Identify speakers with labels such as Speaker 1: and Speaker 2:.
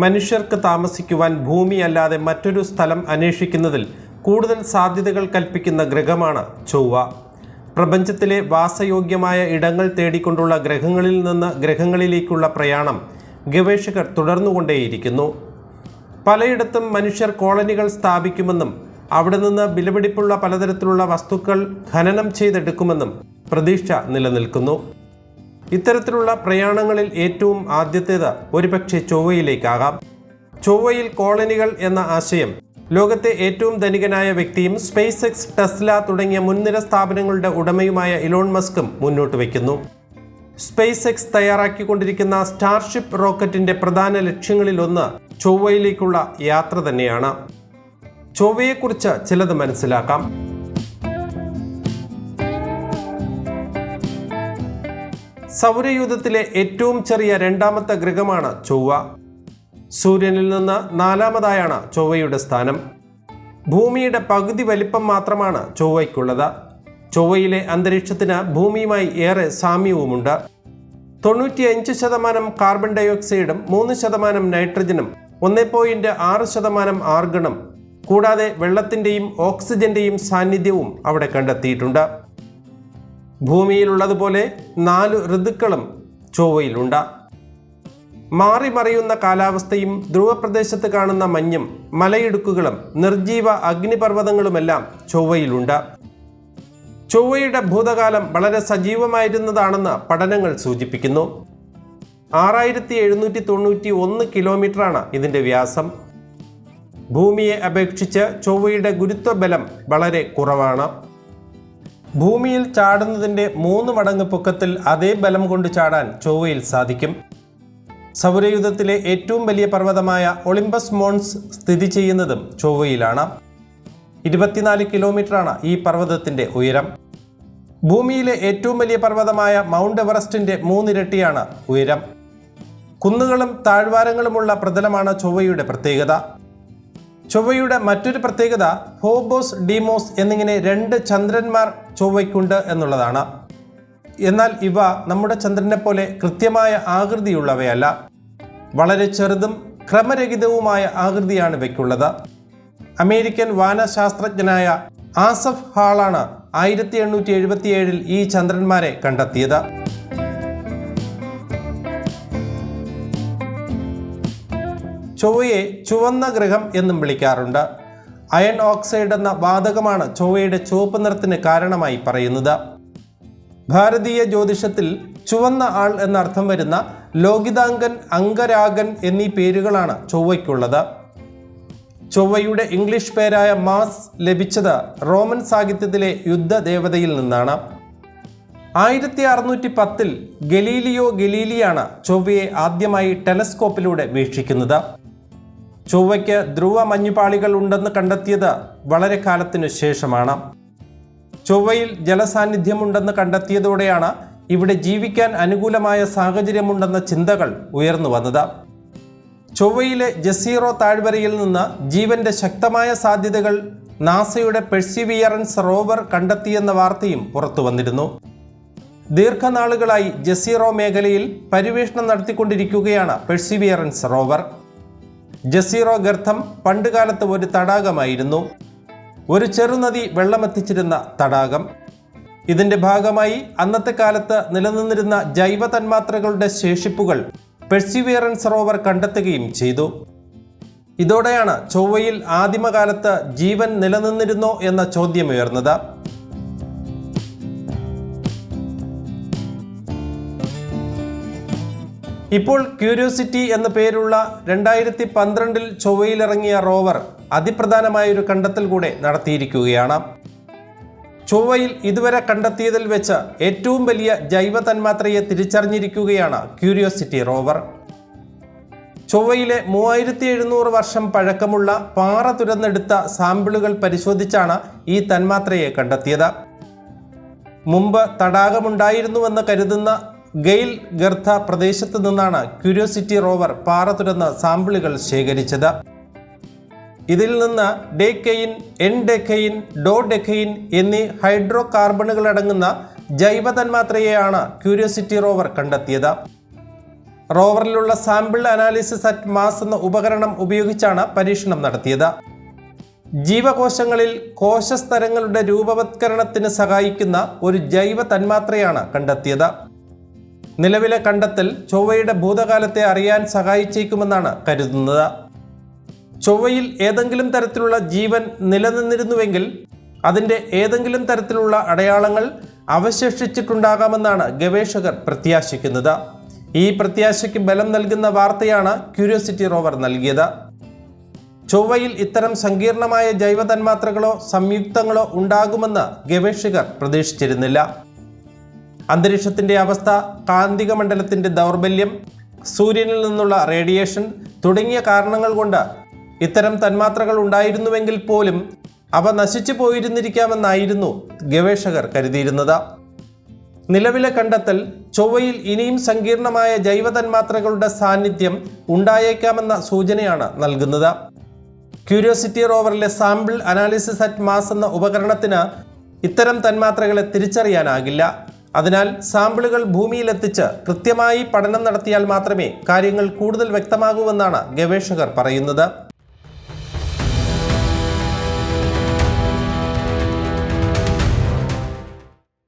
Speaker 1: മനുഷ്യർക്ക് താമസിക്കുവാൻ ഭൂമിയല്ലാതെ മറ്റൊരു സ്ഥലം അന്വേഷിക്കുന്നതിൽ കൂടുതൽ സാധ്യതകൾ കൽപ്പിക്കുന്ന ഗ്രഹമാണ് ചൊവ്വ. പ്രപഞ്ചത്തിലെ വാസയോഗ്യമായ ഇടങ്ങൾ തേടിക്കൊണ്ടുള്ള ഗ്രഹങ്ങളിൽ നിന്ന് ഗ്രഹങ്ങളിലേക്കുള്ള പ്രയാണം ഗവേഷകർ തുടർന്നുകൊണ്ടേയിരിക്കുന്നു. പലയിടത്തും മനുഷ്യർ കോളനികൾ സ്ഥാപിക്കുമെന്നും അവിടെ നിന്ന് വിലപിടിപ്പുള്ള പലതരത്തിലുള്ള വസ്തുക്കൾ ഖനനം ചെയ്തെടുക്കുമെന്നും പ്രതീക്ഷ നിലനിൽക്കുന്നു. ഇത്തരത്തിലുള്ള പ്രയാണങ്ങളിൽ ഏറ്റവും ആദ്യത്തേത് ഒരുപക്ഷെ ചൊവ്വയിലേക്കാകാം. ചൊവ്വയിൽ കോളനികൾ എന്ന ആശയം ലോകത്തെ ഏറ്റവും ധനികനായ വ്യക്തിയും സ്പേസ് എക്സ്, ടെസ്ല തുടങ്ങിയ മുൻനിര സ്ഥാപനങ്ങളുടെ ഉടമയുമായ ഇലോൺ മസ്കും മുന്നോട്ട് വയ്ക്കുന്നു. സ്പേസ് എക്സ് തയ്യാറാക്കിക്കൊണ്ടിരിക്കുന്ന സ്റ്റാർഷിപ്പ് റോക്കറ്റിന്റെ പ്രധാന ലക്ഷ്യങ്ങളിലൊന്ന് ചൊവ്വയിലേക്കുള്ള യാത്ര തന്നെയാണ്. ചൊവ്വയെക്കുറിച്ച് ചിലത് മനസ്സിലാക്കാം. സൗരയൂഥത്തിലെ ഏറ്റവും ചെറിയ രണ്ടാമത്തെ ഗ്രഹമാണ് ചൊവ്വ. സൂര്യനിൽ നിന്ന് നാലാമതായാണ് ചൊവ്വയുടെ സ്ഥാനം. ഭൂമിയുടെ പകുതി വലിപ്പം മാത്രമാണ് ചൊവ്വയ്ക്കുള്ളത്. ചൊവ്വയിലെ അന്തരീക്ഷത്തിന് ഭൂമിയുമായി ഏറെ സാമ്യവുമുണ്ട്. 95% കാർബൺ ഡയോക്സൈഡും 3% നൈട്രജനും 1.6% ആർഗണും കൂടാതെ വെള്ളത്തിൻ്റെയും ഓക്സിജന്റെയും സാന്നിധ്യവും അവിടെ കണ്ടെത്തിയിട്ടുണ്ട്. ഭൂമിയിലുള്ളതുപോലെ 4 ഋതുക്കളും ചൊവ്വയിലുണ്ട്. മാറി മറിയുന്ന കാലാവസ്ഥയും ധ്രുവപ്രദേശത്ത് കാണുന്ന മഞ്ഞും മലയിടുക്കുകളും നിർജീവ അഗ്നിപർവ്വതങ്ങളുമെല്ലാം ചൊവ്വയിലുണ്ട്. ചൊവ്വയുടെ ഭൂതകാലം വളരെ സജീവമായിരുന്നതാണെന്ന് പഠനങ്ങൾ സൂചിപ്പിക്കുന്നു. 6791 കിലോമീറ്ററാണ് ഇതിൻ്റെ വ്യാസം. ഭൂമിയെ അപേക്ഷിച്ച് ചൊവ്വയുടെ ഗുരുത്വബലം വളരെ കുറവാണ്. ഭൂമിയിൽ ചാടുന്നതിൻ്റെ 3 മടങ്ങ് പൊക്കത്തിൽ അതേ ബലം കൊണ്ട് ചാടാൻ ചൊവ്വയിൽ സാധിക്കും. സൗരയൂഥത്തിലെ ഏറ്റവും വലിയ പർവ്വതമായ ഒളിമ്പസ് മോൺസ് സ്ഥിതി ചെയ്യുന്നതും ചൊവ്വയിലാണ്. 24 കിലോമീറ്ററാണ് ഈ പർവ്വതത്തിൻ്റെ ഉയരം. ഭൂമിയിലെ ഏറ്റവും വലിയ പർവ്വതമായ മൗണ്ട് എവറസ്റ്റിൻ്റെ 3 ഇരട്ടിയാണ് ഉയരം. കുന്നുകളും താഴ്വാരങ്ങളുമുള്ള പ്രതലമാണ് ചൊവ്വയുടെ പ്രത്യേകത. ചൊവ്വയുടെ മറ്റൊരു പ്രത്യേകത ഫോബോസ്, ഡീമോസ് എന്നിങ്ങനെ 2 ചന്ദ്രന്മാർ ചൊവ്വയ്ക്കുണ്ട് എന്നുള്ളതാണ്. എന്നാൽ ഇവ നമ്മുടെ ചന്ദ്രനെ പോലെ കൃത്യമായ ആകൃതിയുള്ളവയല്ല. വളരെ ചെറുതും ക്രമരഹിതവുമായ ആകൃതിയാണ് ഇവയ്ക്കുള്ളത്. അമേരിക്കൻ വാനശാസ്ത്രജ്ഞനായ ആസഫ് ഹാളാണ് 1877 ഈ ചന്ദ്രന്മാരെ കണ്ടെത്തിയത്. ചൊവ്വയെ ചുവന്ന ഗ്രഹം എന്നും വിളിക്കാറുണ്ട്. അയൺ ഓക്സൈഡ് എന്ന വാതകമാണ് ചൊവ്വയുടെ ചുവപ്പ് നിറത്തിന് കാരണമായി പറയുന്നത്. ഭാരതീയ ജ്യോതിഷത്തിൽ ചുവന്ന ആൾ എന്നർത്ഥം വരുന്ന ലോകിതാംഗൻ, അംഗരാഗൻ എന്നീ പേരുകളാണ് ചൊവ്വയ്ക്കുള്ളത്. ചൊവ്വയുടെ ഇംഗ്ലീഷ് പേരായ മാസ് ലഭിച്ചത് റോമൻ സാഹിത്യത്തിലെ യുദ്ധദേവതയിൽ നിന്നാണ്. 1610 ഗലീലിയോ ഗലീലിയാണ് ചൊവ്വയെ ആദ്യമായി ടെലസ്കോപ്പിലൂടെ വീക്ഷിക്കുന്നത്. ചൊവ്വയ്ക്ക് ധ്രുവ മഞ്ഞുപാളികൾ ഉണ്ടെന്ന് കണ്ടെത്തിയത് വളരെ കാലത്തിനു ശേഷമാണ്. ചൊവ്വയിൽ ജലസാന്നിധ്യമുണ്ടെന്ന് കണ്ടെത്തിയതോടെയാണ് ഇവിടെ ജീവിക്കാൻ അനുകൂലമായ സാഹചര്യമുണ്ടെന്ന ചിന്തകൾ ഉയർന്നു വന്നത്. ചൊവ്വയിലെ ജസീറോ താഴ്വരയിൽ നിന്ന് ജീവന്റെ ശക്തമായ സാധ്യതകൾ നാസയുടെ പെർസിവിയറൻസ് റോവർ കണ്ടെത്തിയെന്ന വാർത്തയും പുറത്തു വന്നിരുന്നു. ദീർഘനാളുകളായി ജസീറോ മേഖലയിൽ പര്യവേഷണം നടത്തിക്കൊണ്ടിരിക്കുകയാണ് പെർസിവിയറൻസ് റോവർ. ജസീറോ ഗർത്തം പണ്ടുകാലത്ത് ഒരു തടാകമായിരുന്നു. ഒരു ചെറുനദി വെള്ളമെത്തിച്ചിരുന്ന തടാകം. ഇതിന്റെ ഭാഗമായി അന്നത്തെ കാലത്ത് നിലനിന്നിരുന്ന ജൈവ തന്മാത്രകളുടെ ശേഷിപ്പുകൾ പെർസിവിയറൻസ് റോവർ കണ്ടെത്തുകയും ചെയ്തു. ഇതോടെയാണ് ചൊവ്വയിൽ ആദിമകാലത്ത് ജീവൻ നിലനിന്നിരുന്നോ എന്ന ചോദ്യമുയർന്നത്. ഇപ്പോൾ ക്യൂരിയോസിറ്റി എന്ന പേരുള്ള 2012 ചൊവ്വയിലിറങ്ങിയ റോവർ അതിപ്രധാനമായൊരു കണ്ടെത്തൽ കൂടെ നടത്തിയിരിക്കുകയാണ്. ചൊവ്വയിൽ ഇതുവരെ കണ്ടെത്തിയതിൽ വെച്ച് ഏറ്റവും വലിയ ജൈവ തന്മാത്രയെ തിരിച്ചറിഞ്ഞിരിക്കുകയാണ് ക്യൂരിയോസിറ്റി റോവർ. ചൊവ്വയിലെ 3700 വർഷം പഴക്കമുള്ള പാറ തുരന്നെടുത്ത സാമ്പിളുകൾ പരിശോധിച്ചാണ് ഈ തന്മാത്രയെ കണ്ടെത്തിയത്. മുമ്പ് തടാകമുണ്ടായിരുന്നുവെന്ന് കരുതുന്ന ഗെയിൽ ഗർത്ത പ്രദേശത്ത് നിന്നാണ് ക്യൂരിയോസിറ്റി റോവർ പാറ തുരന്ന് സാമ്പിളുകൾ ശേഖരിച്ചത്. ഇതിൽ നിന്ന് ഡേക്കെയിൻ, എൻഡെക്കെയിൻ, ഡോഡെക്കെയിൻ എന്നീ ഹൈഡ്രോ കാർബണുകളടങ്ങുന്ന ജൈവ തന്മാത്രയെയാണ് ക്യൂരിയോസിറ്റി റോവർ കണ്ടെത്തിയത്. റോവറിലുള്ള സാമ്പിൾ അനാലിസിസ് അറ്റ് മാസ് എന്ന ഉപകരണം ഉപയോഗിച്ചാണ് പരീക്ഷണം നടത്തിയത്. ജീവകോശങ്ങളിൽ കോശസ്തരങ്ങളുടെ രൂപവത്കരണത്തിന് സഹായിക്കുന്ന ഒരു ജൈവ തന്മാത്രയാണ് കണ്ടെത്തിയത്. നിലവിലെ കണ്ടെത്തൽ ചൊവ്വയുടെ ഭൂതകാലത്തെ അറിയാൻ സഹായിച്ചേക്കുമെന്നാണ് കരുതുന്നത്. ചൊവ്വയിൽ ഏതെങ്കിലും തരത്തിലുള്ള ജീവൻ നിലനിന്നിരുന്നുവെങ്കിൽ അതിൻ്റെ ഏതെങ്കിലും തരത്തിലുള്ള അടയാളങ്ങൾ അവശേഷിച്ചിട്ടുണ്ടാകാമെന്നാണ് ഗവേഷകർ പ്രത്യാശിക്കുന്നത്. ഈ പ്രത്യാശയ്ക്ക് ബലം നൽകുന്ന വാർത്തയാണ് ക്യൂരിയോസിറ്റി റോവർ നൽകിയത്. ചൊവ്വയിൽ ഇത്തരം സങ്കീർണമായ ജൈവ തന്മാത്രകളോ സംയുക്തങ്ങളോ ഉണ്ടാകുമെന്ന് ഗവേഷകർ പ്രതീക്ഷിച്ചിരുന്നില്ല. അന്തരീക്ഷത്തിൻ്റെ അവസ്ഥ, കാന്തിക മണ്ഡലത്തിൻ്റെ ദൗർബല്യം, സൂര്യനിൽ നിന്നുള്ള റേഡിയേഷൻ തുടങ്ങിയ കാരണങ്ങൾ കൊണ്ട് ഇത്തരം തന്മാത്രകൾ ഉണ്ടായിരുന്നുവെങ്കിൽ പോലും അവ നശിച്ചു പോയിരുന്നിരിക്കാമെന്നായിരുന്നു ഗവേഷകർ കരുതിയിരുന്നത്. നിലവിലെ കണ്ടെത്തൽ ചൊവ്വയിൽ ഇനിയും സങ്കീർണമായ ജൈവ തന്മാത്രകളുടെ സാന്നിധ്യം ഉണ്ടായേക്കാമെന്ന സൂചനയാണ് നൽകുന്നത്. ക്യൂരിയോസിറ്റി റോവറിലെ സാമ്പിൾ അനാലിസിസ് അറ്റ് മാസ് എന്ന ഉപകരണത്തിന് ഇത്തരം തന്മാത്രകളെ തിരിച്ചറിയാനാകില്ല. അതിനാൽ സാമ്പിളുകൾ ഭൂമിയിലെത്തിച്ച് കൃത്യമായി പഠനം നടത്തിയാൽ മാത്രമേ കാര്യങ്ങൾ കൂടുതൽ വ്യക്തമാകൂവെന്നാണ് ഗവേഷകർ പറയുന്നത്.